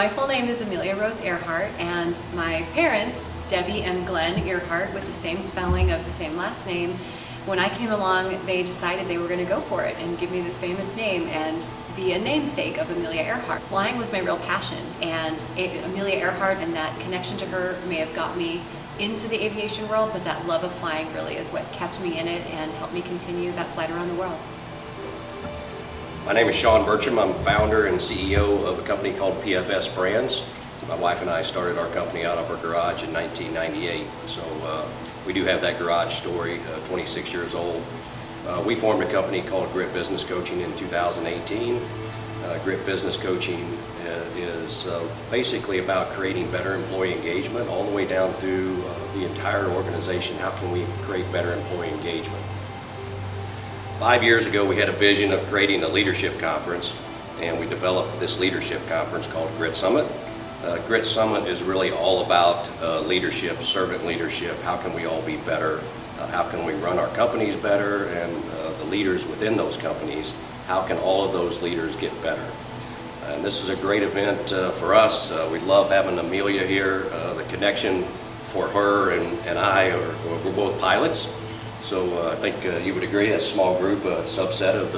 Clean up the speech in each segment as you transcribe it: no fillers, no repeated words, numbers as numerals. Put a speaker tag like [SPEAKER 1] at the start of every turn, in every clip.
[SPEAKER 1] My full name is Amelia Rose Earhart, and my parents, Debbie and Glenn Earhart, with the same spelling of the same last name, when I came along, they decided they were going to go for it and give me this famous name and be a namesake of Amelia Earhart. Flying was my real passion, and Amelia Earhart and that connection to her may have got me into the aviation world, but that love of flying really is what kept me in it and helped me continue that flight around the world.
[SPEAKER 2] My name is Shawn Burcham. I'm founder and CEO of a company called PFS Brands. My wife and I started our company out of our garage in 1998, so we do have that garage story, 26 years old. We formed a company called GRITT Business Coaching in 2018. GRITT Business Coaching is basically about creating better employee engagement all the way down through the entire organization. How can we create better employee engagement? 5 years ago, we had a vision of creating a leadership conference, and we developed this leadership conference called GRITT Summit. GRITT Summit is really all about leadership, servant leadership. How can we all be better? How can we run our companies better? And the leaders within those companies, how can all of those leaders get better? And this is a great event for us. We love having Amelia here. The connection for her and I, we're both pilots. So I think you would agree, that's a small group, a subset of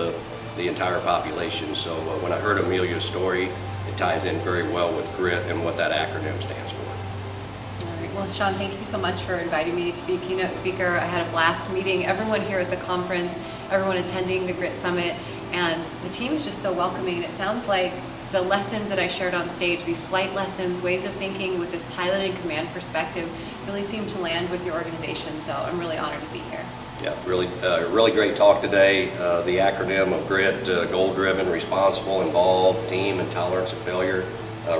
[SPEAKER 2] the entire population. So when I heard Amelia's story, it ties in very well with GRITT and what that acronym stands for.
[SPEAKER 1] All right. Well, Shawn, thank you so much for inviting me to be a keynote speaker. I had a blast meeting everyone here at the conference, everyone attending the GRITT Summit, and the team is just so welcoming. It sounds like the lessons that I shared on stage, these flight lessons, ways of thinking with this pilot and command perspective, really seem to land with your organization, so I'm really honored to be here.
[SPEAKER 2] Yeah, really great talk today. The acronym of GRITT, goal-driven, responsible, involved, team, and tolerance of failure,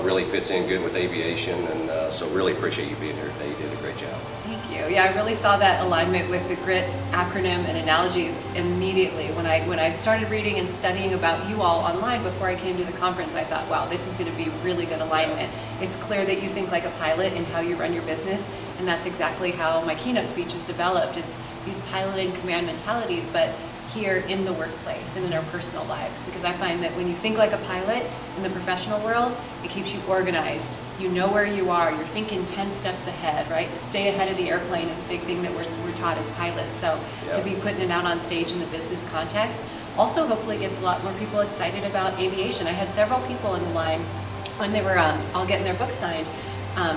[SPEAKER 2] really fits in good with aviation, and so really appreciate you being here today. You did a great job.
[SPEAKER 1] Thank you. Yeah, I really saw that alignment with the GRITT acronym and analogies immediately. When I started reading and studying about you all online before I came to the conference, I thought, wow, this is going to be really good alignment. It's clear that you think like a pilot in how you run your business, and that's exactly how my keynote speech is developed. It's these pilot and command mentalities, but here in the workplace and in our personal lives, because I find that when you think like a pilot in the professional world, it keeps you organized. You know where you are, you're thinking 10 steps ahead, right? Stay ahead of the airplane is a big thing that we're taught as pilots, so to be putting it out on stage in the business context also hopefully gets a lot more people excited about aviation. I had several people in the line when they were all getting their book signed.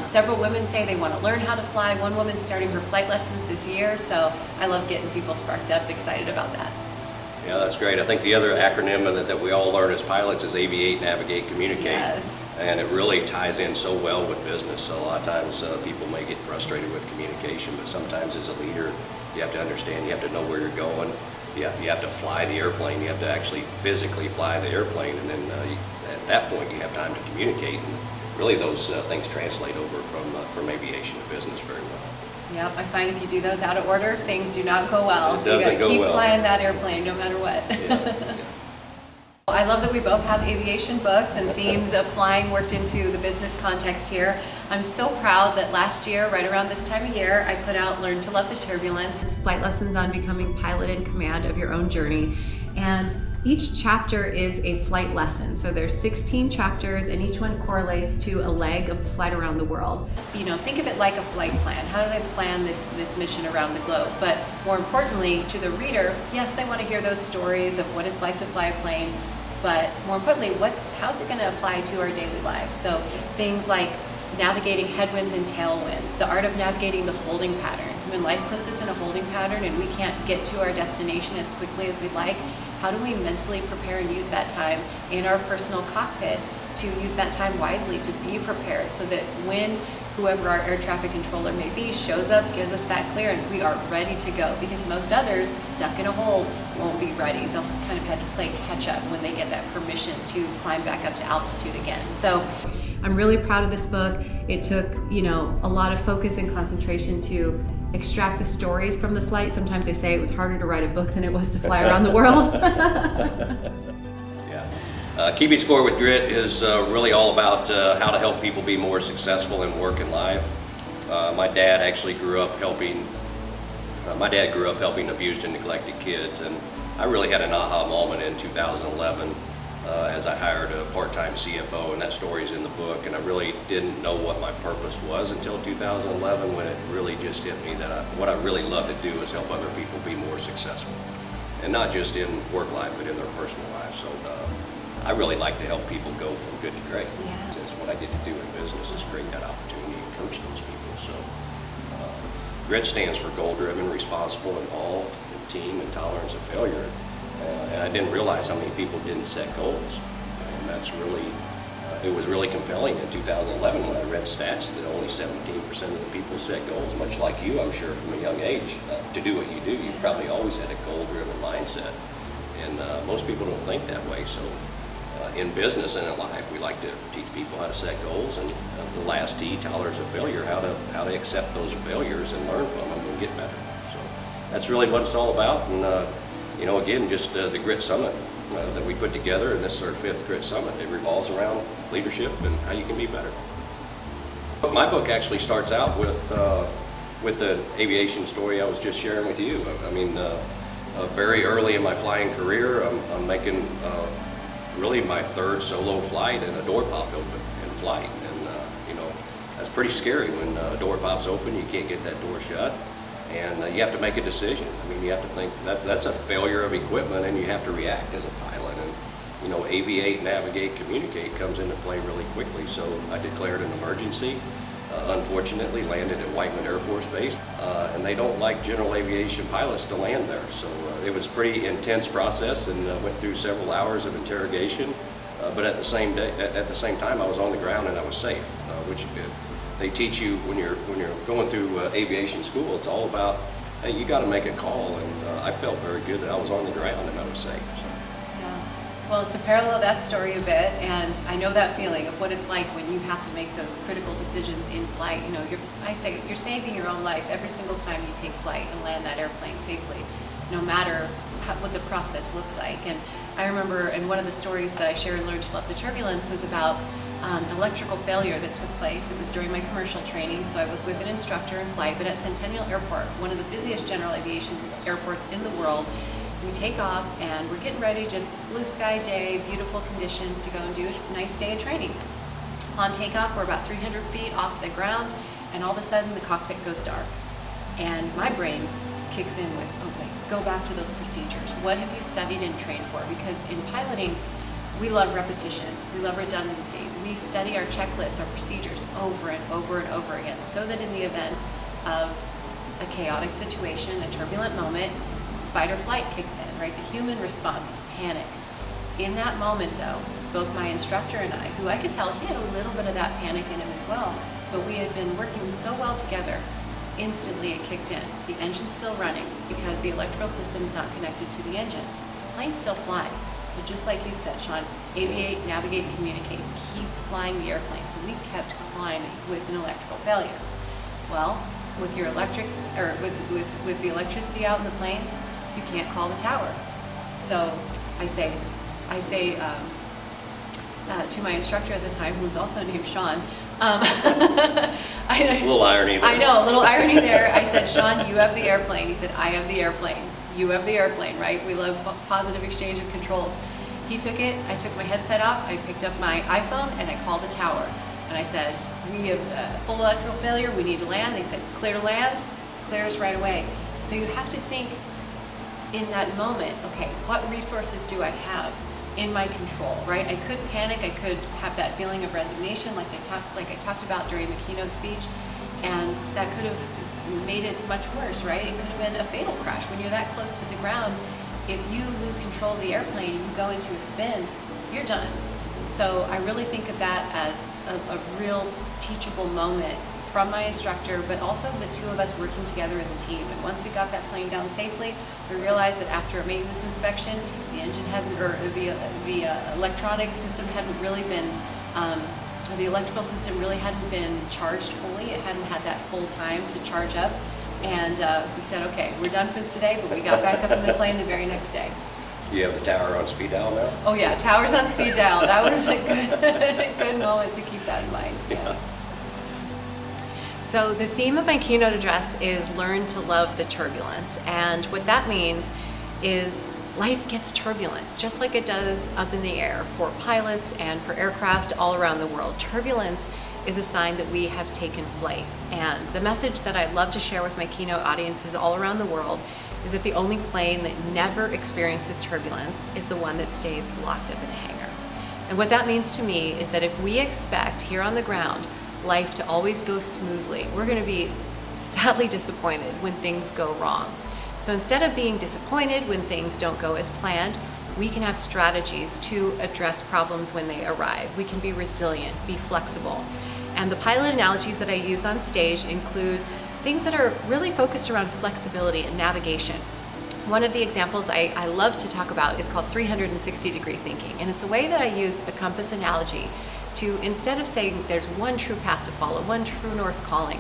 [SPEAKER 1] Several women say they want to learn how to fly. One woman's starting her flight lessons this year, so I love getting people sparked up, excited about that.
[SPEAKER 2] Yeah, that's great. I think the other acronym that we all learn as pilots is aviate, navigate, communicate.
[SPEAKER 1] Yes.
[SPEAKER 2] And it really ties in so well with business. So a lot of times people may get frustrated with communication, but sometimes as a leader, you have to understand, you have to know where you're going. You have to fly the airplane. You have to actually physically fly the airplane, and then at that point you have time to communicate. And really those things translate over from aviation to business very well.
[SPEAKER 1] Yep, I find if you do those out of order, things do not go well.
[SPEAKER 2] So you got to
[SPEAKER 1] keep flying that airplane no matter what.
[SPEAKER 2] Yeah.
[SPEAKER 1] I love that we both have aviation books and themes of flying worked into the business context here. I'm so proud that last year, right around this time of year, I put out Learn to Love the Turbulence, flight lessons on becoming pilot in command of your own journey. And each chapter is a flight lesson. So there's 16 chapters, and each one correlates to a leg of the flight around the world. You know, think of it like a flight plan. How did I plan this mission around the globe? But more importantly, to the reader, yes, they want to hear those stories of what it's like to fly a plane, but more importantly, how's it going to apply to our daily lives? So things like navigating headwinds and tailwinds, the art of navigating the holding pattern. When life puts us in a holding pattern and we can't get to our destination as quickly as we'd like, how do we mentally prepare and use that time in our personal cockpit to use that time wisely, to be prepared, so that when whoever our air traffic controller may be shows up, gives us that clearance, we are ready to go, because most others stuck in a hold won't be ready. They'll kind of have to play catch up when they get that permission to climb back up to altitude again. So I'm really proud of this book. It took, a lot of focus and concentration to extract the stories from the flight. Sometimes they say it was harder to write a book than it was to fly around the world.
[SPEAKER 2] Keeping score with GRITT is really all about how to help people be more successful in work and life. My dad actually grew up helping abused and neglected kids, and I really had an aha moment in 2011 as I hired a part-time CFO, and that story's in the book. And I really didn't know what my purpose was until 2011, when it really just hit me that what I really love to do is help other people be more successful. And not just in work life, but in their personal lives. So I really like to help people go from good to great.
[SPEAKER 1] Yeah.
[SPEAKER 2] Since what I get to do in business is create that opportunity and coach those people. So GRITT stands for goal-driven, responsible, involved, and team, and tolerance of failure. And I didn't realize how many people didn't set goals. And that's really, it was really compelling in 2011 when I read stats that only 17% of the people set goals, much like you, I'm sure, from a young age. To do what you do, you probably always had a goal-driven mindset. And most people don't think that way. So in business and in life, we like to teach people how to set goals, and the last T, tolerance of failure, how to accept those failures and learn from them and get better. So that's really what it's all about. And you know, again, just the GRITT Summit that we put together, and this is our 5th GRITT Summit. It revolves around leadership and how you can be better. But my book actually starts out with the aviation story I was just sharing with you. I mean, very early in my flying career, I'm making really my 3rd solo flight, and a door popped open in flight. And you know, that's pretty scary when a door pops open, you can't get that door shut. And you have to make a decision. I mean, you have to think that's a failure of equipment, and you have to react as a pilot. And you know, aviate, navigate, communicate comes into play really quickly. So I declared an emergency. Unfortunately, landed at Whiteman Air Force Base, and they don't like general aviation pilots to land there. So it was a pretty intense process, and went through several hours of interrogation. But at the same time, I was on the ground and I was safe, which is good. They teach you when you're going through aviation school, it's all about, hey, you got to make a call, and I felt very good that I was on the ground and I was safe. So.
[SPEAKER 1] Yeah. Well, to parallel that story a bit, and I know that feeling of what it's like when you have to make those critical decisions in flight. You know, you're saving your own life every single time you take flight and land that airplane safely, no matter what the process looks like. And I remember, in one of the stories that I shared in Learn to Love the Turbulence was about an electrical failure that took place. It was during my commercial training, so I was with an instructor in flight, but at Centennial Airport, one of the busiest general aviation airports in the world. We take off and we're getting ready, just blue sky day, beautiful conditions to go and do a nice day of training. On takeoff, we're about 300 feet off the ground, and all of a sudden the cockpit goes dark. And my brain kicks in with, okay, go back to those procedures. What have you studied and trained for? Because in piloting, we love repetition, we love redundancy. We study our checklists, our procedures over and over and over again, so that in the event of a chaotic situation, a turbulent moment, fight or flight kicks in, right? The human response is panic. In that moment though, both my instructor and I, who I could tell he had a little bit of that panic in him as well, but we had been working so well together, instantly it kicked in. The engine's still running because the electrical system is not connected to the engine. The plane's still flying. So just like you said, Shawn, aviate, navigate, communicate, keep flying the airplane. So we kept climbing with an electrical failure. Well, with your electrics, or with the electricity out in the plane, you can't call the tower. So I say to my instructor at the time, who was also named Shawn,
[SPEAKER 2] A little irony there.
[SPEAKER 1] I know, a little irony there. I said, Shawn, you have the airplane. He said, I have the airplane. You have the airplane, right? We love positive exchange of controls. He took it, I took my headset off, I picked up my iPhone, and I called the tower. And I said, we have full electrical failure, we need to land. They said, clear to land, clear us right away. So you have to think in that moment, okay, what resources do I have in my control, right? I could panic, I could have that feeling of resignation like I talked about during the keynote speech, and that could have made it much worse, right? It could have been a fatal crash. When you're that close to the ground, if you lose control of the airplane and you go into a spin, you're done. So I really think of that as a real teachable moment from my instructor, but also the two of us working together as a team. And once we got that plane down safely, we realized that after a maintenance inspection, the engine hadn't, or the electronic system hadn't really been, or the electrical system really hadn't been charged fully. It hadn't had that full time to charge up. And we said, okay, we're done for today, but we got back up in the plane the very next day.
[SPEAKER 2] Do you have the tower on speed dial now?
[SPEAKER 1] Oh yeah, tower's on speed dial. That was a good moment to keep that in mind. Yeah. So the theme of my keynote address is Learn to Love the Turbulence. And what that means is life gets turbulent, just like it does up in the air for pilots and for aircraft all around the world. Turbulence is a sign that we have taken flight. And the message that I love to share with my keynote audiences all around the world is that the only plane that never experiences turbulence is the one that stays locked up in a hangar. And what that means to me is that if we expect here on the ground life to always go smoothly, we're going to be sadly disappointed when things go wrong. So instead of being disappointed when things don't go as planned, we can have strategies to address problems when they arrive. We can be resilient, be flexible. And the pilot analogies that I use on stage include things that are really focused around flexibility and navigation. One of the examples I love to talk about is called 360-degree thinking. And it's a way that I use a compass analogy to, instead of saying there's one true path to follow, one true north calling,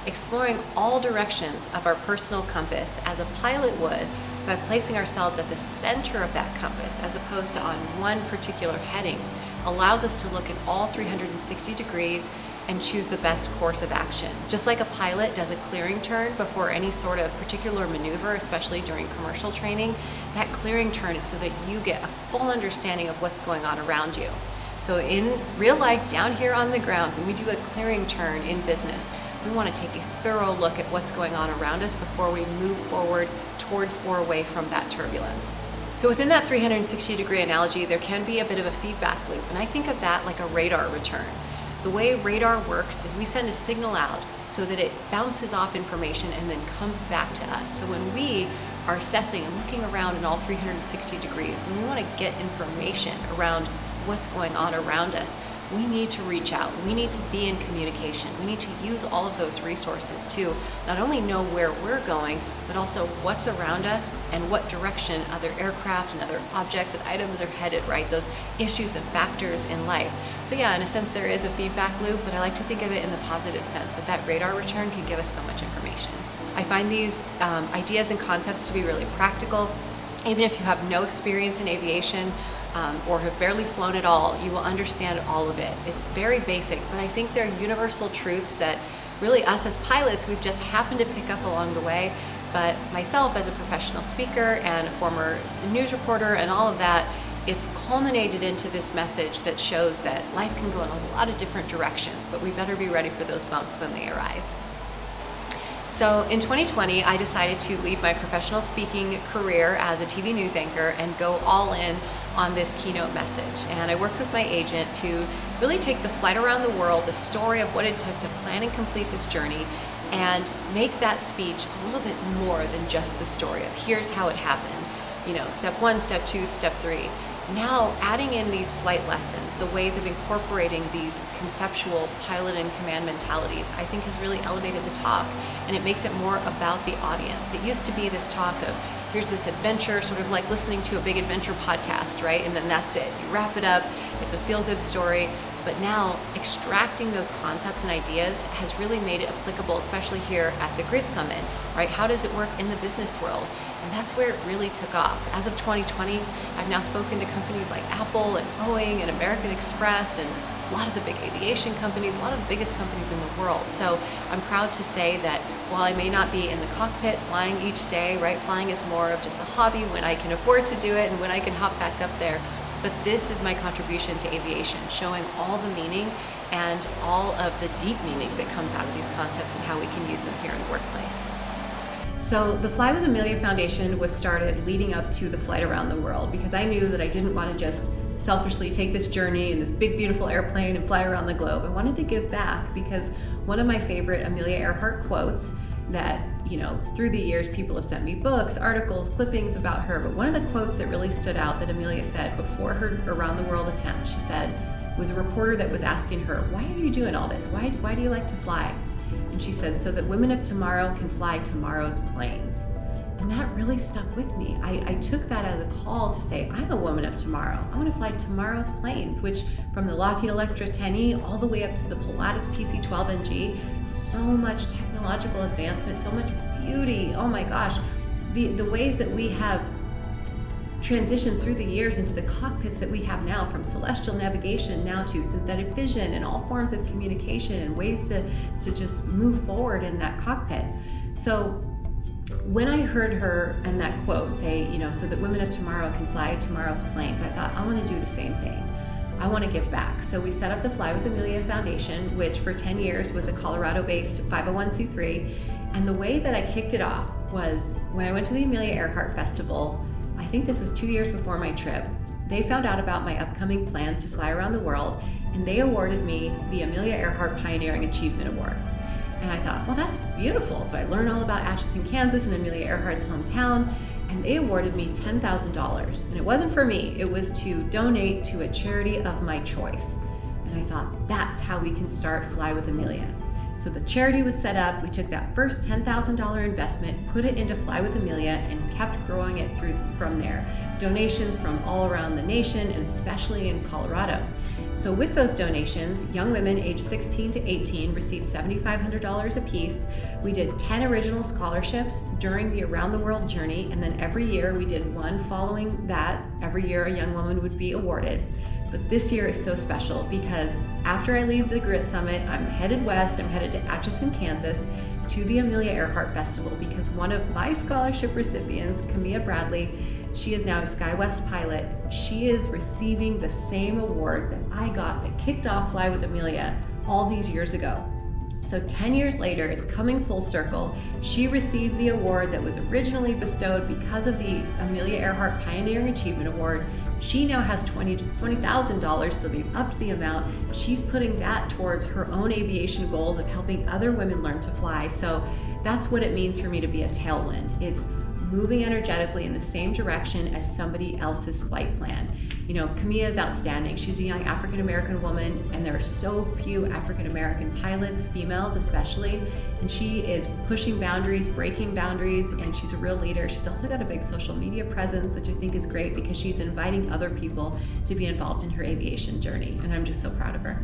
[SPEAKER 1] exploring all directions of our personal compass as a pilot would by placing ourselves at the center of that compass as opposed to on one particular heading allows us to look at all 360 degrees and choose the best course of action. Just like a pilot does a clearing turn before any sort of particular maneuver, especially during commercial training, that clearing turn is so that you get a full understanding of what's going on around you. So in real life, down here on the ground, when we do a clearing turn in business, we want to take a thorough look at what's going on around us before we move forward towards or away from that turbulence. So within that 360-degree analogy, there can be a bit of a feedback loop, and I think of that like a radar return. The way radar works is we send a signal out so that it bounces off information and then comes back to us. So when we are assessing and looking around in all 360 degrees, when we want to get information around what's going on around us, we need to reach out. We need to be in communication. We need to use all of those resources to not only know where we're going, but also what's around us and what direction other aircraft and other objects and items are headed, right? Those issues and factors in life. So yeah, in a sense, there is a feedback loop, but I like to think of it in the positive sense that radar return can give us so much information. I find these ideas and concepts to be really practical. Even if you have no experience in aviation, or have barely flown at all, you will understand all of it. It's very basic, but I think they're universal truths that really us as pilots, we've just happened to pick up along the way. But myself as a professional speaker and a former news reporter and all of that, it's culminated into this message that shows that life can go in a lot of different directions, but we better be ready for those bumps when they arise. So in 2020, I decided to leave my professional speaking career as a TV news anchor and go all in on this keynote message. And I worked with my agent to really take the flight around the world, the story of what it took to plan and complete this journey, and make that speech a little bit more than just the story of here's how it happened. You know, step 1, step 2, step 3. Now adding in these flight lessons, the ways of incorporating these conceptual pilot and command mentalities, I think has really elevated the talk, and it makes it more about the audience. It used to be this talk of here's this adventure, sort of like listening to a big adventure podcast, right? And then that's it. You wrap it up, it's a feel-good story. But now extracting those concepts and ideas has really made it applicable, especially here at the GRITT Summit, right? How does it work in the business world? And that's where it really took off. As of 2020, I've now spoken to companies like Apple and Boeing and American Express and a lot of the big aviation companies, a lot of the biggest companies in the world. So I'm proud to say that while I may not be in the cockpit flying each day, right? Flying is more of just a hobby when I can afford to do it and when I can hop back up there. But this is my contribution to aviation, showing all the meaning and all of the deep meaning that comes out of these concepts and how we can use them here in the workplace. So the Fly with Amelia Foundation was started leading up to the flight around the world because I knew that I didn't want to just selfishly take this journey in this big, beautiful airplane and fly around the globe. I wanted to give back because one of my favorite Amelia Earhart quotes that, you know, through the years people have sent me books, articles, clippings about her, but one of the quotes that really stood out that Amelia said before her around the world attempt, she said, was a reporter that was asking her, why are you doing all this? Why do you like to fly? And she said, so that women of tomorrow can fly tomorrow's planes. And that really stuck with me. I took that as a call to say, I'm a woman of tomorrow. I want to fly tomorrow's planes, which from the Lockheed Electra 10E all the way up to the Pilatus PC-12NG, so much technological advancement, so much beauty. Oh my gosh, the ways that we have transitioned through the years into the cockpits that we have now, from celestial navigation now to synthetic vision and all forms of communication and ways to just move forward in that cockpit. So when I heard her and that quote say, so that women of tomorrow can fly tomorrow's planes, I thought, I want to do the same thing. I want to give back. So we set up the Fly with Amelia Foundation, which for 10 years was a Colorado-based 501c3. And the way that I kicked it off was when I went to the Amelia Earhart Festival. I think this was 2 years before my trip. They found out about my upcoming plans to fly around the world, and they awarded me the Amelia Earhart Pioneering Achievement Award. And I thought, well, that's beautiful. So I learned all about Atchison, Kansas, and Amelia Earhart's hometown, and they awarded me $10,000. And it wasn't for me, it was to donate to a charity of my choice. And I thought, that's how we can start Fly with Amelia. So the charity was set up, we took that first $10,000 investment, put it into Fly with Amelia, and kept growing it through from there. Donations from all around the nation, and especially in Colorado. So with those donations, young women aged 16 to 18 received $7,500 apiece. We did 10 original scholarships during the Around the World journey, and then every year we did one following that. Every year a young woman would be awarded. But this year is so special because after I leave the GRITT Summit, I'm headed west, I'm headed to Atchison, Kansas, to the Amelia Earhart Festival because one of my scholarship recipients, Camilla Bradley, she is now a SkyWest pilot. She is receiving the same award that I got that kicked off Fly with Amelia all these years ago. So 10 years later, it's coming full circle. She received the award that was originally bestowed because of the Amelia Earhart Pioneering Achievement Award. She now has $20,000, so they've upped the amount. She's putting that towards her own aviation goals of helping other women learn to fly. So that's what it means for me to be a tailwind. It's moving energetically in the same direction as somebody else's flight plan. Camilla is outstanding. She's a young African-American woman, and there are so few African-American pilots, females especially, and she is pushing boundaries, breaking boundaries, and she's a real leader. She's also got a big social media presence, which I think is great because she's inviting other people to be involved in her aviation journey, and I'm just so proud of her.